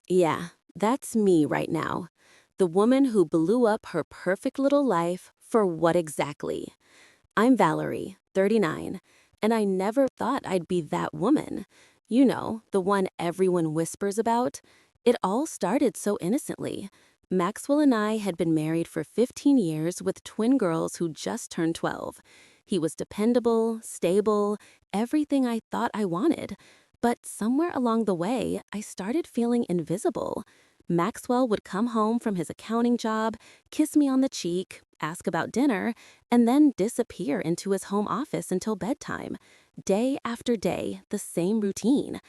Yeah, that's me right now. The woman who blew up her perfect little life for what exactly? I'm Valerie, 39, and I never thought I'd be that woman. You know, the one everyone whispers about. It all started so innocently. Maxwell and I had been married for 15 years with twin girls who just turned 12. He was dependable, stable, everything I thought I wanted. But somewhere along the way, I started feeling invisible. Maxwell would come home from his accounting job, kiss me on the cheek, ask about dinner, and then disappear into his home office until bedtime. Day after day, the same routine.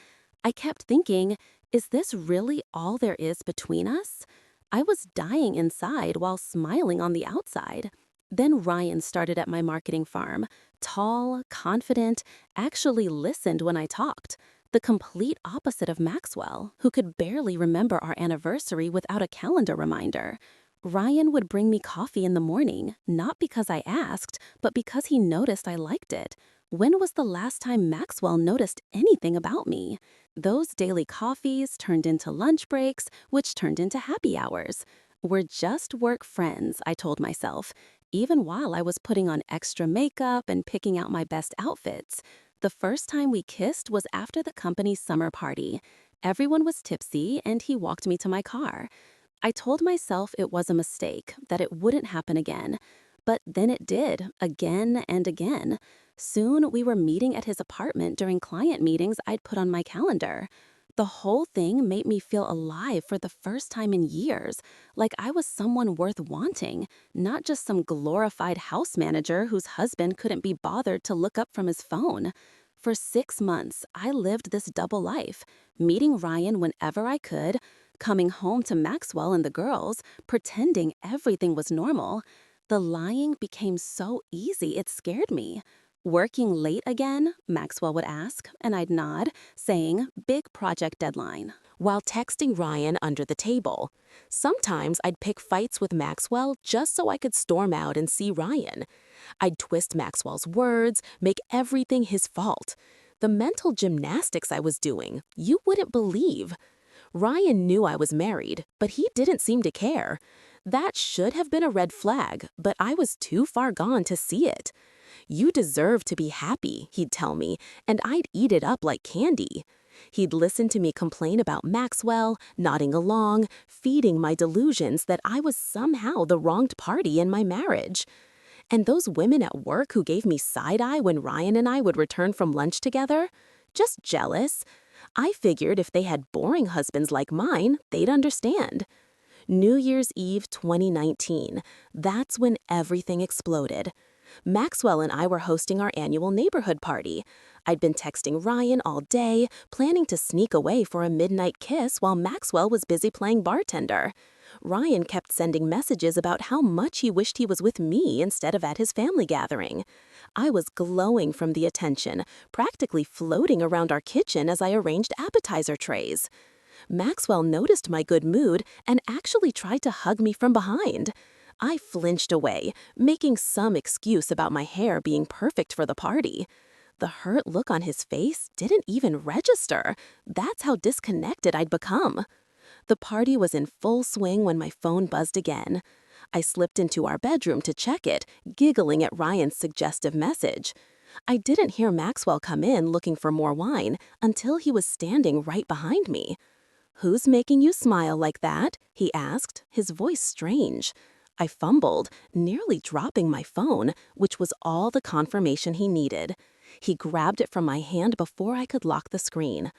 I kept thinking, is this really all there is between us? I was dying inside while smiling on the outside. Then Ryan started at my marketing farm. Tall, confident, actually listened when I talked. The complete opposite of Maxwell, who could barely remember our anniversary without a calendar reminder. Ryan would bring me coffee in the morning, not because I asked, but because he noticed I liked it. When was the last time Maxwell noticed anything about me? Those daily coffees turned into lunch breaks, which turned into happy hours. We're just work friends, I told myself, even while I was putting on extra makeup and picking out my best outfits. The first time we kissed was after the company's summer party. Everyone was tipsy, and he walked me to my car. I told myself it was a mistake, that it wouldn't happen again. But then it did, again and again. Soon we were meeting at his apartment during client meetings I'd put on my calendar. The whole thing made me feel alive for the first time in years, like I was someone worth wanting, not just some glorified house manager whose husband couldn't be bothered to look up from his phone. For 6 months, I lived this double life, meeting Ryan whenever I could, coming home to Maxwell and the girls, pretending everything was normal. The lying became so easy it scared me. Working late again? Maxwell would ask, and I'd nod, saying, big project deadline, while texting Ryan under the table. Sometimes I'd pick fights with Maxwell just so I could storm out and see Ryan. I'd twist Maxwell's words, make everything his fault. The mental gymnastics I was doing, you wouldn't believe. Ryan knew I was married, but he didn't seem to care. That should have been a red flag, but I was too far gone to see it. You deserve to be happy, he'd tell me, and I'd eat it up like candy. He'd listen to me complain about Maxwell, nodding along, feeding my delusions that I was somehow the wronged party in my marriage. And those women at work who gave me side-eye when Ryan and I would return from lunch together? Just jealous. I figured if they had boring husbands like mine, they'd understand. New Year's Eve 2019. That's when everything exploded. Maxwell and I were hosting our annual neighborhood party. I'd been texting Ryan all day, planning to sneak away for a midnight kiss while Maxwell was busy playing bartender. Ryan kept sending messages about how much he wished he was with me instead of at his family gathering. I was glowing from the attention, practically floating around our kitchen as I arranged appetizer trays. Maxwell noticed my good mood and actually tried to hug me from behind. I flinched away, making some excuse about my hair being perfect for the party. The hurt look on his face didn't even register. That's how disconnected I'd become. The party was in full swing when my phone buzzed again. I slipped into our bedroom to check it, giggling at Ryan's suggestive message. I didn't hear Maxwell come in looking for more wine until he was standing right behind me. "Who's making you smile like that?" he asked, his voice strange. I fumbled, nearly dropping my phone, which was all the confirmation he needed. He grabbed it from my hand before I could lock the screen.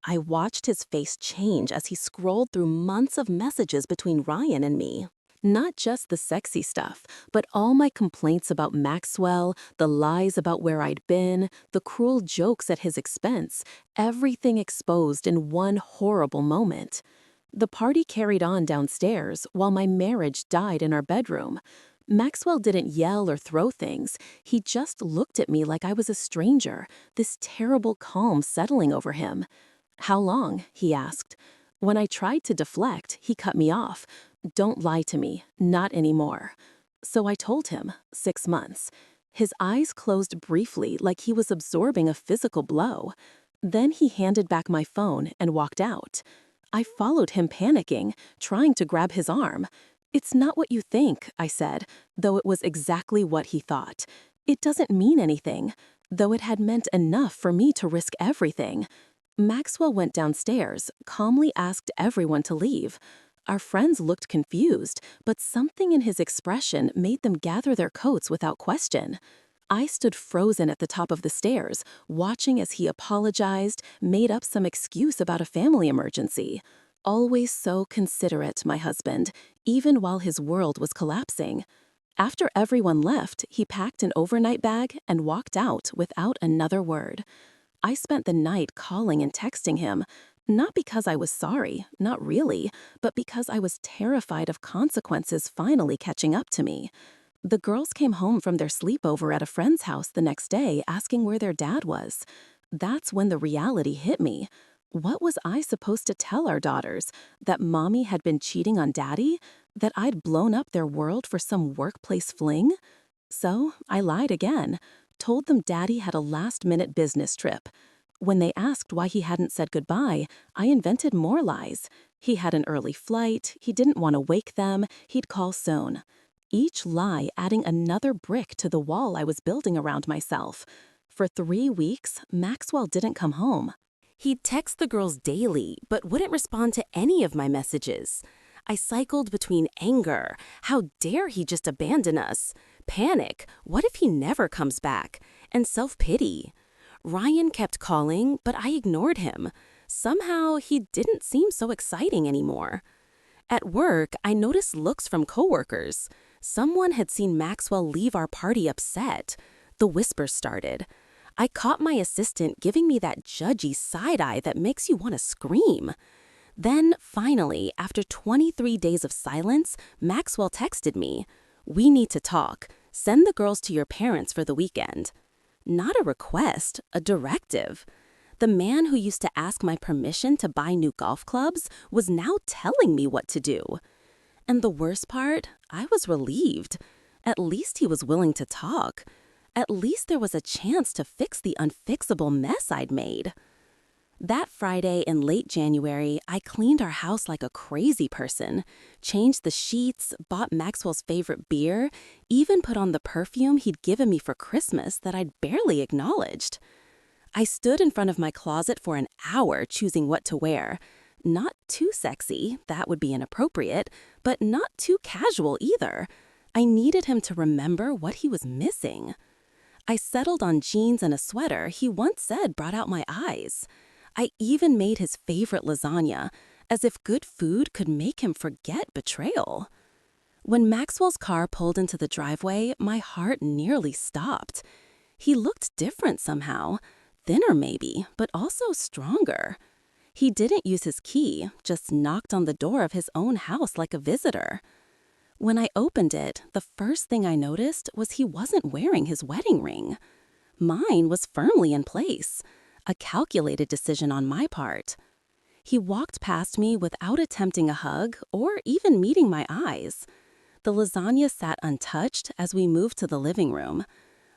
I watched his face change as he scrolled through months of messages between Ryan and me. Not just the sexy stuff, but all my complaints about Maxwell, the lies about where I'd been, the cruel jokes at his expense, everything exposed in one horrible moment. The party carried on downstairs while my marriage died in our bedroom. Maxwell didn't yell or throw things. He just looked at me like I was a stranger, this terrible calm settling over him. "How long?" he asked. When I tried to deflect, he cut me off. "Don't lie to me, not anymore." So I told him, 6 months. His eyes closed briefly like he was absorbing a physical blow. Then he handed back my phone and walked out. I followed him panicking, trying to grab his arm. "It's not what you think," I said, though it was exactly what he thought. "It doesn't mean anything," though it had meant enough for me to risk everything. Maxwell went downstairs, calmly asked everyone to leave. Our friends looked confused, but something in his expression made them gather their coats without question. I stood frozen at the top of the stairs, watching as he apologized, made up some excuse about a family emergency. Always so considerate, my husband, even while his world was collapsing. After everyone left, he packed an overnight bag and walked out without another word. I spent the night calling and texting him, not because I was sorry, not really, but because I was terrified of consequences finally catching up to me. The girls came home from their sleepover at a friend's house the next day asking where their dad was. That's when the reality hit me. What was I supposed to tell our daughters? That mommy had been cheating on daddy? That I'd blown up their world for some workplace fling? So I lied again, told them daddy had a last-minute business trip. When they asked why he hadn't said goodbye, I invented more lies. He had an early flight, he didn't want to wake them, he'd call soon. Each lie adding another brick to the wall I was building around myself. For 3 weeks, Maxwell didn't come home. He'd text the girls daily, but wouldn't respond to any of my messages. I cycled between anger, how dare he just abandon us, panic, what if he never comes back, and self-pity. Ryan kept calling, but I ignored him. Somehow, he didn't seem so exciting anymore. At work, I noticed looks from coworkers. Someone had seen Maxwell leave our party upset. The whispers started. I caught my assistant giving me that judgy side-eye that makes you want to scream. Then, finally, after 23 days of silence, Maxwell texted me, "We need to talk. Send the girls to your parents for the weekend." Not a request, a directive. The man who used to ask my permission to buy new golf clubs was now telling me what to do. And the worst part, I was relieved. At least he was willing to talk. At least there was a chance to fix the unfixable mess I'd made. That Friday in late January, I cleaned our house like a crazy person, changed the sheets, bought Maxwell's favorite beer, even put on the perfume he'd given me for Christmas that I'd barely acknowledged. I stood in front of my closet for an hour choosing what to wear. Not too sexy, that would be inappropriate, but not too casual either. I needed him to remember what he was missing. I settled on jeans and a sweater he once said brought out my eyes. I even made his favorite lasagna, as if good food could make him forget betrayal. When Maxwell's car pulled into the driveway, my heart nearly stopped. He looked different somehow. Thinner maybe, but also stronger. He didn't use his key, just knocked on the door of his own house like a visitor. When I opened it, the first thing I noticed was he wasn't wearing his wedding ring. Mine was firmly in place, a calculated decision on my part. He walked past me without attempting a hug or even meeting my eyes. The lasagna sat untouched as we moved to the living room.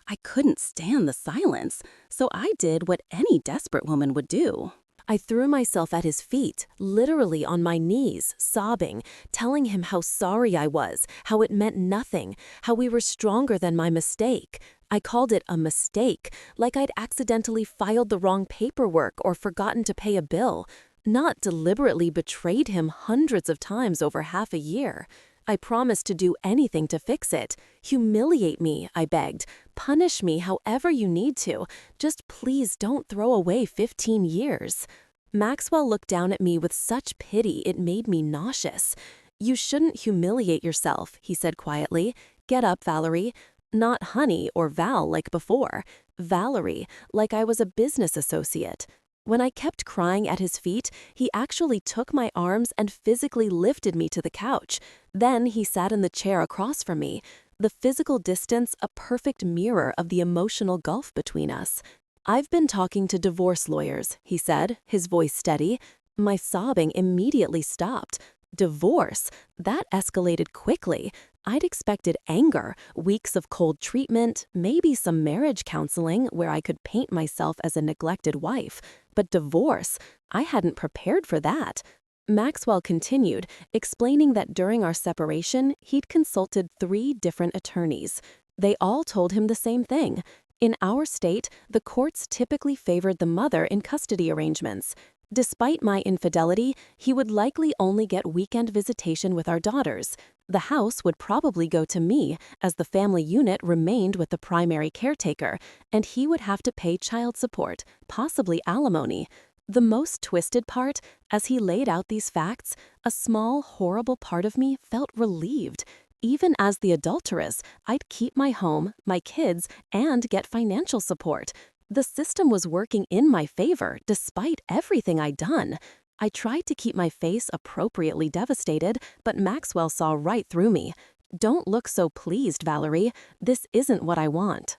I couldn't stand the silence, so I did what any desperate woman would do. I threw myself at his feet, literally on my knees, sobbing, telling him how sorry I was, how it meant nothing, how we were stronger than my mistake. I called it a mistake, like I'd accidentally filed the wrong paperwork or forgotten to pay a bill, not deliberately betrayed him hundreds of times over half a year. I promised to do anything to fix it. Humiliate me, I begged. Punish me however you need to. Just please don't throw away 15 years. Maxwell looked down at me with such pity it made me nauseous. "You shouldn't humiliate yourself," he said quietly. "Get up, Valerie." Not honey or Val like before. Valerie, like I was a business associate. When I kept crying at his feet, he actually took my arms and physically lifted me to the couch. Then he sat in the chair across from me, the physical distance a perfect mirror of the emotional gulf between us. "I've been talking to divorce lawyers," he said, his voice steady. My sobbing immediately stopped. Divorce? That escalated quickly. I'd expected anger, weeks of cold treatment, maybe some marriage counseling where I could paint myself as a neglected wife. But divorce? I hadn't prepared for that. Maxwell continued, explaining that during our separation, he'd consulted 3 different attorneys. They all told him the same thing. In our state, the courts typically favored the mother in custody arrangements. Despite my infidelity, he would likely only get weekend visitation with our daughters. The house would probably go to me, as the family unit remained with the primary caretaker, and he would have to pay child support, possibly alimony. The most twisted part, as he laid out these facts, a small, horrible part of me felt relieved. Even as the adulteress, I'd keep my home, my kids, and get financial support. The system was working in my favor despite everything I'd done. I tried to keep my face appropriately devastated, but Maxwell saw right through me. "Don't look so pleased, Valerie. This isn't what I want."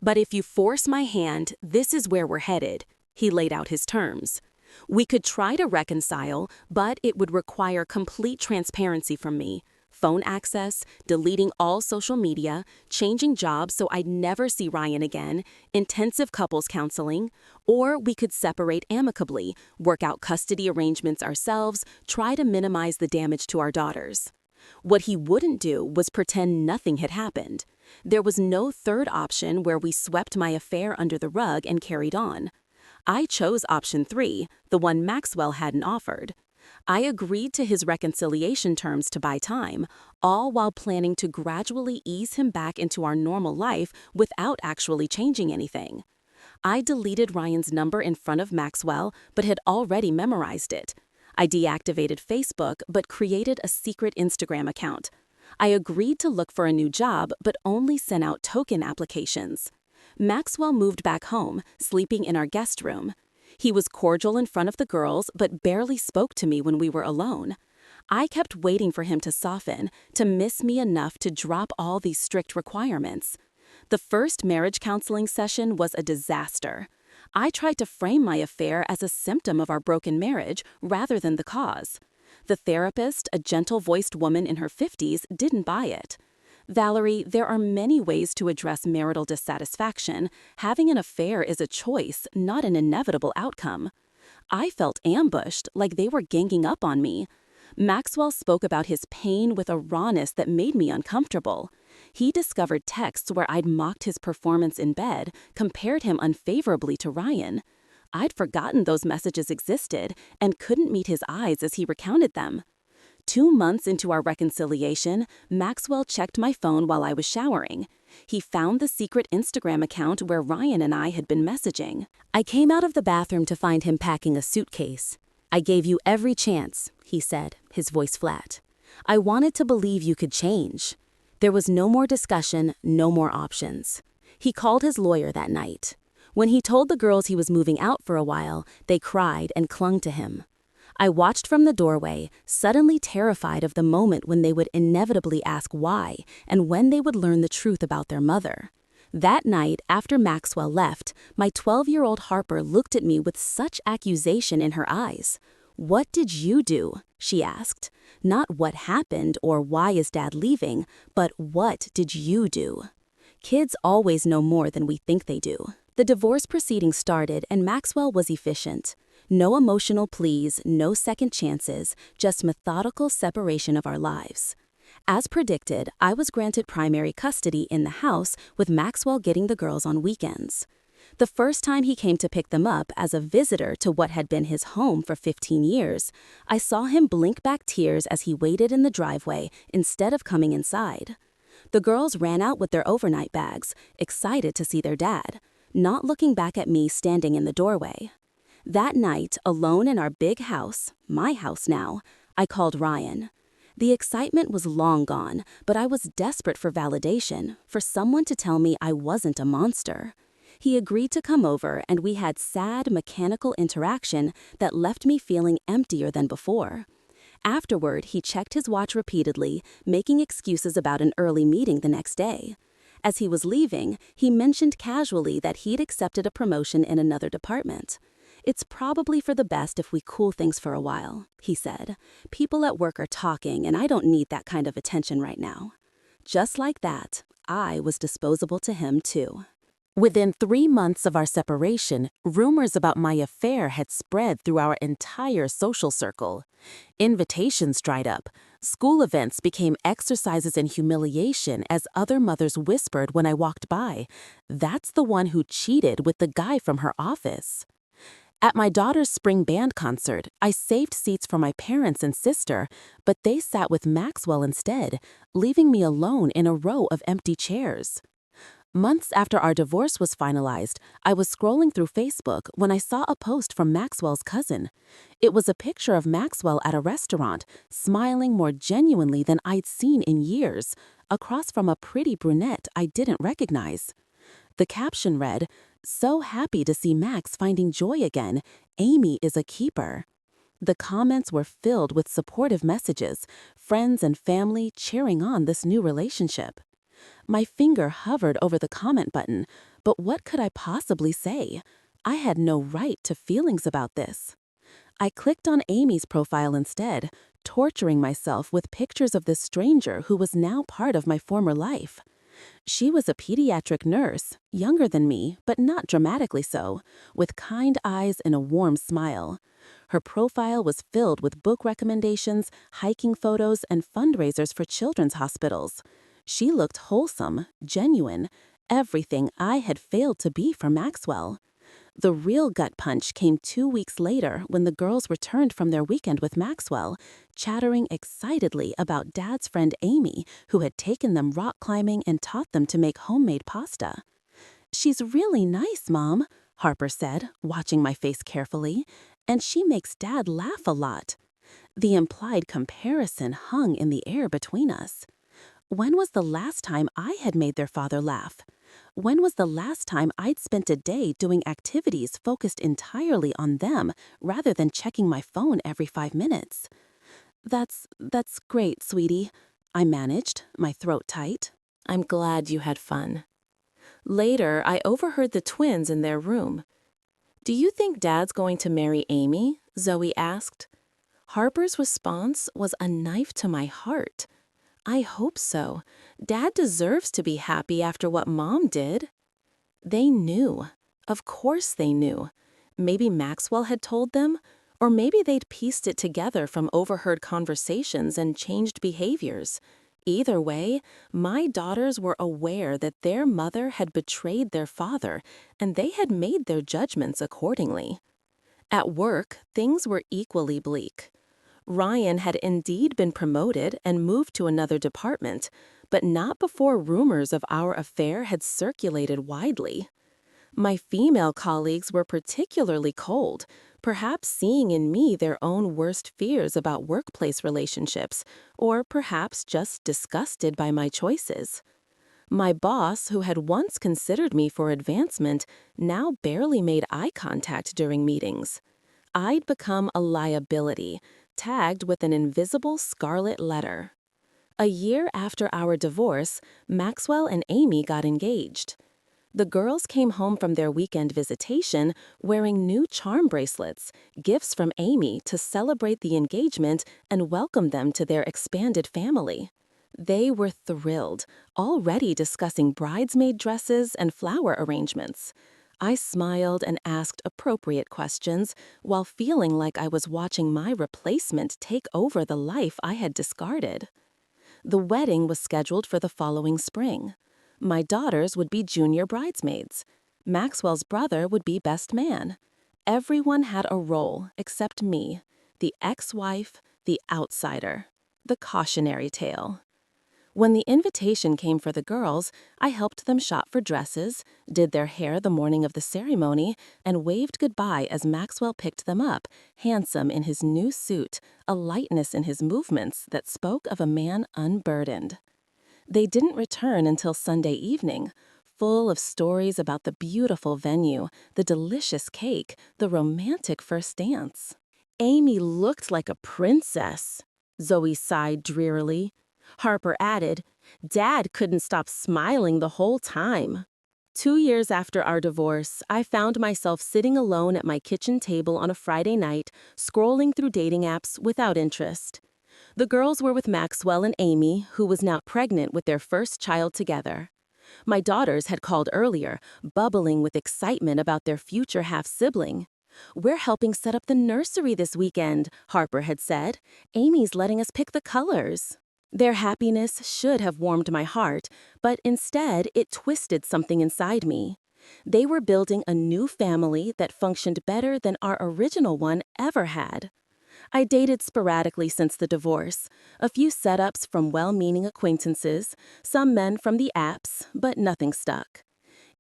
"But if you force my hand, this is where we're headed." He laid out his terms. "We could try to reconcile, but it would require complete transparency from me. Phone access, deleting all social media, changing jobs so I'd never see Ryan again, intensive couples counseling, or we could separate amicably, work out custody arrangements ourselves, try to minimize the damage to our daughters." What he wouldn't do was pretend nothing had happened. There was no third option where we swept my affair under the rug and carried on. I chose option 3, the one Maxwell hadn't offered. I agreed to his reconciliation terms to buy time, all while planning to gradually ease him back into our normal life without actually changing anything. I deleted Ryan's number in front of Maxwell, but had already memorized it. I deactivated Facebook, but created a secret Instagram account. I agreed to look for a new job, but only sent out token applications. Maxwell moved back home, sleeping in our guest room. He was cordial in front of the girls, but barely spoke to me when we were alone. I kept waiting for him to soften, to miss me enough to drop all these strict requirements. The first marriage counseling session was a disaster. I tried to frame my affair as a symptom of our broken marriage rather than the cause. The therapist, a gentle-voiced woman in her 50s, didn't buy it. "Valerie, there are many ways to address marital dissatisfaction. Having an affair is a choice, not an inevitable outcome." I felt ambushed, like they were ganging up on me. Maxwell spoke about his pain with a rawness that made me uncomfortable. He discovered texts where I'd mocked his performance in bed, compared him unfavorably to Ryan. I'd forgotten those messages existed and couldn't meet his eyes as he recounted them. 2 months into our reconciliation, Maxwell checked my phone while I was showering. He found the secret Instagram account where Ryan and I had been messaging. "I came out of the bathroom to find him packing a suitcase. I gave you every chance," he said, his voice flat. "I wanted to believe you could change." There was no more discussion, no more options. He called his lawyer that night. When he told the girls he was moving out for a while, they cried and clung to him. I watched from the doorway, suddenly terrified of the moment when they would inevitably ask why and when they would learn the truth about their mother. That night, after Maxwell left, my 12-year-old Harper looked at me with such accusation in her eyes. "What did you do?" she asked. Not what happened or why is Dad leaving, but what did you do? Kids always know more than we think they do. The divorce proceedings started and Maxwell was efficient. No emotional pleas, no second chances, just methodical separation of our lives. As predicted, I was granted primary custody in the house, with Maxwell getting the girls on weekends. The first time he came to pick them up as a visitor to what had been his home for 15 years, I saw him blink back tears as he waited in the driveway instead of coming inside. The girls ran out with their overnight bags, excited to see their dad, not looking back at me standing in the doorway. That night, alone in our big house, my house now, I called Ryan. The excitement was long gone, but I was desperate for validation, for someone to tell me I wasn't a monster. He agreed to come over, and we had sad, mechanical interaction that left me feeling emptier than before. Afterward, he checked his watch repeatedly, making excuses about an early meeting the next day. As he was leaving, he mentioned casually that he'd accepted a promotion in another department. "It's probably for the best if we cool things for a while," he said. "People at work are talking, and I don't need that kind of attention right now." Just like that, I was disposable to him too. Within 3 months of our separation, rumors about my affair had spread through our entire social circle. Invitations dried up. School events became exercises in humiliation as other mothers whispered when I walked by, "That's the one who cheated with the guy from her office." At my daughter's spring band concert, I saved seats for my parents and sister, but they sat with Maxwell instead, leaving me alone in a row of empty chairs. Months after our divorce was finalized, I was scrolling through Facebook when I saw a post from Maxwell's cousin. It was a picture of Maxwell at a restaurant, smiling more genuinely than I'd seen in years, across from a pretty brunette I didn't recognize. The caption read, "So happy to see Max finding joy again. Amy is a keeper." The comments were filled with supportive messages, friends and family cheering on this new relationship. My finger hovered over the comment button, but what could I possibly say? I had no right to feelings about this. I clicked on Amy's profile instead, torturing myself with pictures of this stranger who was now part of my former life. She was a pediatric nurse, younger than me, but not dramatically so, with kind eyes and a warm smile. Her profile was filled with book recommendations, hiking photos, and fundraisers for children's hospitals. She looked wholesome, genuine, everything I had failed to be for Maxwell. The real gut punch came 2 weeks later when the girls returned from their weekend with Maxwell, chattering excitedly about Dad's friend Amy, who had taken them rock climbing and taught them to make homemade pasta. "She's really nice, Mom," Harper said, watching my face carefully, "and she makes Dad laugh a lot." The implied comparison hung in the air between us. When was the last time I had made their father laugh? When was the last time I'd spent a day doing activities focused entirely on them rather than checking my phone every 5 minutes? That's great, sweetie," I managed, my throat tight. "I'm glad you had fun." Later, I overheard the twins in their room. "Do you think Dad's going to marry Amy?" Zoe asked. Harper's response was a knife to my heart. "I hope so. Dad deserves to be happy after what Mom did." They knew. Of course they knew. Maybe Maxwell had told them, or maybe they'd pieced it together from overheard conversations and changed behaviors. Either way, my daughters were aware that their mother had betrayed their father, and they had made their judgments accordingly. At work, things were equally bleak. Ryan had indeed been promoted and moved to another department, but not before rumors of our affair had circulated widely. My female colleagues were particularly cold, perhaps seeing in me their own worst fears about workplace relationships, or perhaps just disgusted by my choices. My boss, who had once considered me for advancement, now barely made eye contact during meetings. I'd become a liability, tagged with an invisible scarlet letter. A year after our divorce, Maxwell and Amy got engaged. The girls came home from their weekend visitation wearing new charm bracelets, gifts from Amy to celebrate the engagement and welcome them to their expanded family. They were thrilled, already discussing bridesmaid dresses and flower arrangements. I smiled and asked appropriate questions while feeling like I was watching my replacement take over the life I had discarded. The wedding was scheduled for the following spring. My daughters would be junior bridesmaids. Maxwell's brother would be best man. Everyone had a role except me, the ex-wife, the outsider, the cautionary tale. When the invitation came for the girls, I helped them shop for dresses, did their hair the morning of the ceremony, and waved goodbye as Maxwell picked them up, handsome in his new suit, a lightness in his movements that spoke of a man unburdened. They didn't return until Sunday evening, full of stories about the beautiful venue, the delicious cake, the romantic first dance. "Amy looked like a princess," Zoe sighed drearily. Harper added, "Dad couldn't stop smiling the whole time." 2 years after our divorce, I found myself sitting alone at my kitchen table on a Friday night, scrolling through dating apps without interest. The girls were with Maxwell and Amy, who was now pregnant with their first child together. My daughters had called earlier, bubbling with excitement about their future half-sibling. "We're helping set up the nursery this weekend," Harper had said. "Amy's letting us pick the colors." Their happiness should have warmed my heart, but instead it twisted something inside me. They were building a new family that functioned better than our original one ever had. I dated sporadically since the divorce, a few setups from well-meaning acquaintances, some men from the apps, but nothing stuck.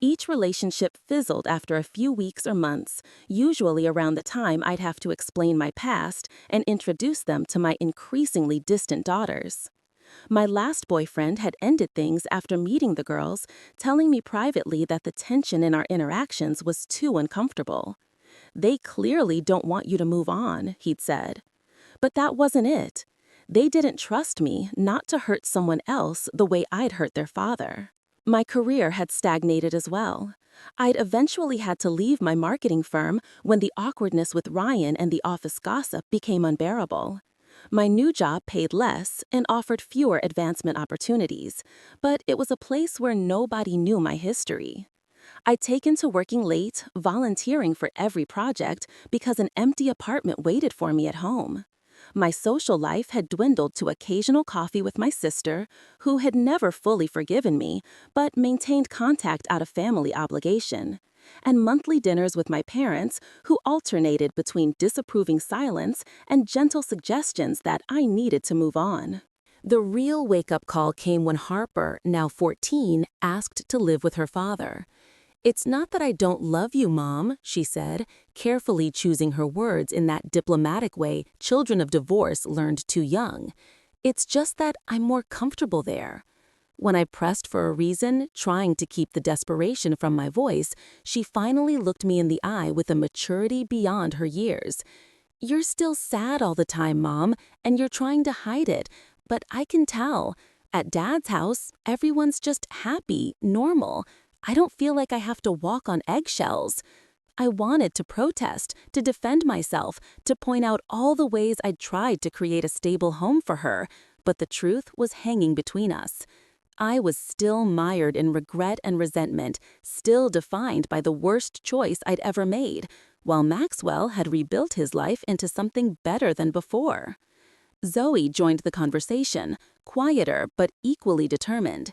Each relationship fizzled after a few weeks or months, usually around the time I'd have to explain my past and introduce them to my increasingly distant daughters. My last boyfriend had ended things after meeting the girls, telling me privately that the tension in our interactions was too uncomfortable. "They clearly don't want you to move on," he'd said. But that wasn't it. They didn't trust me not to hurt someone else the way I'd hurt their father. My career had stagnated as well. I'd eventually had to leave my marketing firm when the awkwardness with Ryan and the office gossip became unbearable. My new job paid less and offered fewer advancement opportunities, but it was a place where nobody knew my history. I'd taken to working late, volunteering for every project because an empty apartment waited for me at home. My social life had dwindled to occasional coffee with my sister, who had never fully forgiven me, but maintained contact out of family obligation, and monthly dinners with my parents, who alternated between disapproving silence and gentle suggestions that I needed to move on. The real wake-up call came when Harper, now 14, asked to live with her father. "It's not that I don't love you, Mom," she said, carefully choosing her words in that diplomatic way children of divorce learned too young. "It's just that I'm more comfortable there." When I pressed for a reason, trying to keep the desperation from my voice, she finally looked me in the eye with a maturity beyond her years. "You're still sad all the time, Mom, and you're trying to hide it, but I can tell. At Dad's house, everyone's just happy, normal. I don't feel like I have to walk on eggshells." I wanted to protest, to defend myself, to point out all the ways I'd tried to create a stable home for her, but the truth was hanging between us. I was still mired in regret and resentment, still defined by the worst choice I'd ever made, while Maxwell had rebuilt his life into something better than before. Zoe joined the conversation, quieter but equally determined.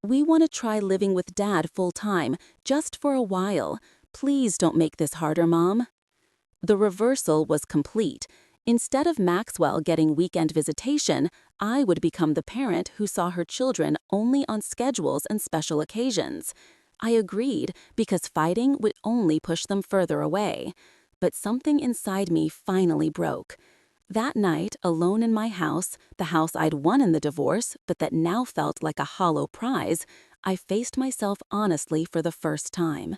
"We want to try living with Dad full-time, just for a while. Please don't make this harder, Mom." The reversal was complete. Instead of Maxwell getting weekend visitation, I would become the parent who saw her children only on schedules and special occasions. I agreed, because fighting would only push them further away. But something inside me finally broke. That night, alone in my house, the house I'd won in the divorce, but that now felt like a hollow prize, I faced myself honestly for the first time.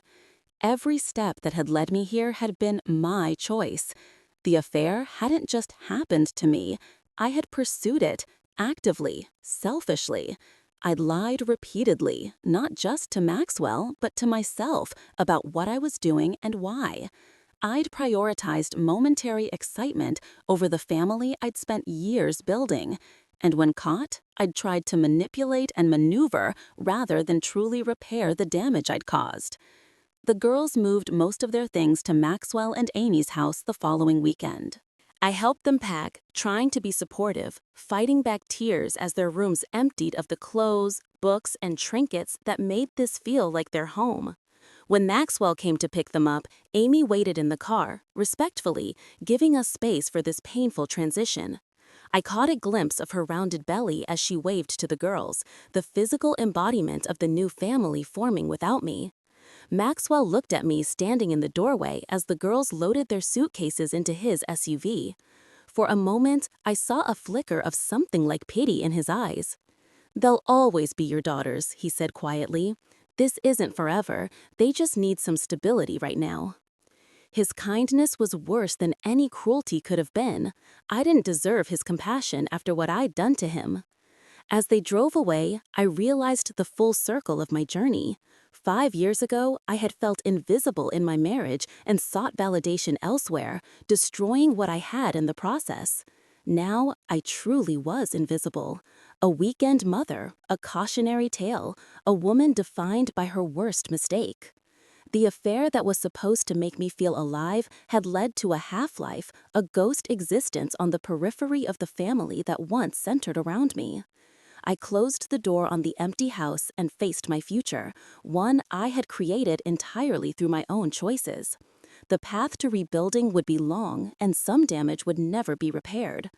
Every step that had led me here had been my choice. The affair hadn't just happened to me. I had pursued it, actively, selfishly. I'd lied repeatedly, not just to Maxwell, but to myself, about what I was doing and why. I'd prioritized momentary excitement over the family I'd spent years building. And when caught, I'd tried to manipulate and maneuver rather than truly repair the damage I'd caused. The girls moved most of their things to Maxwell and Amy's house the following weekend. I helped them pack, trying to be supportive, fighting back tears as their rooms emptied of the clothes, books, and trinkets that made this feel like their home. When Maxwell came to pick them up, Amy waited in the car, respectfully, giving us space for this painful transition. I caught a glimpse of her rounded belly as she waved to the girls, the physical embodiment of the new family forming without me. Maxwell looked at me standing in the doorway as the girls loaded their suitcases into his SUV. For a moment, I saw a flicker of something like pity in his eyes. "They'll always be your daughters," he said quietly. "This isn't forever. They just need some stability right now." His kindness was worse than any cruelty could have been. I didn't deserve his compassion after what I'd done to him. As they drove away, I realized the full circle of my journey. 5 years ago, I had felt invisible in my marriage and sought validation elsewhere, destroying what I had in the process. Now I truly was invisible. A weekend mother, a cautionary tale, a woman defined by her worst mistake. The affair that was supposed to make me feel alive had led to a half-life, a ghost existence on the periphery of the family that once centered around me. I closed the door on the empty house and faced my future, one I had created entirely through my own choices. The path to rebuilding would be long, and some damage would never be repaired.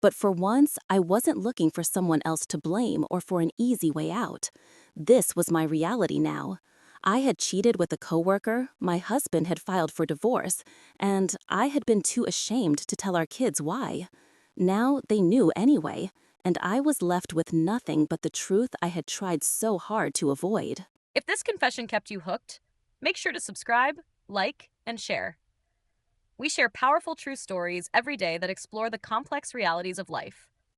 But for once, I wasn't looking for someone else to blame or for an easy way out. This was my reality now. I had cheated with a coworker, my husband had filed for divorce, and I had been too ashamed to tell our kids why. Now they knew anyway, and I was left with nothing but the truth I had tried so hard to avoid. If this confession kept you hooked, make sure to subscribe, like, and share. We share powerful true stories every day that explore the complex realities of life.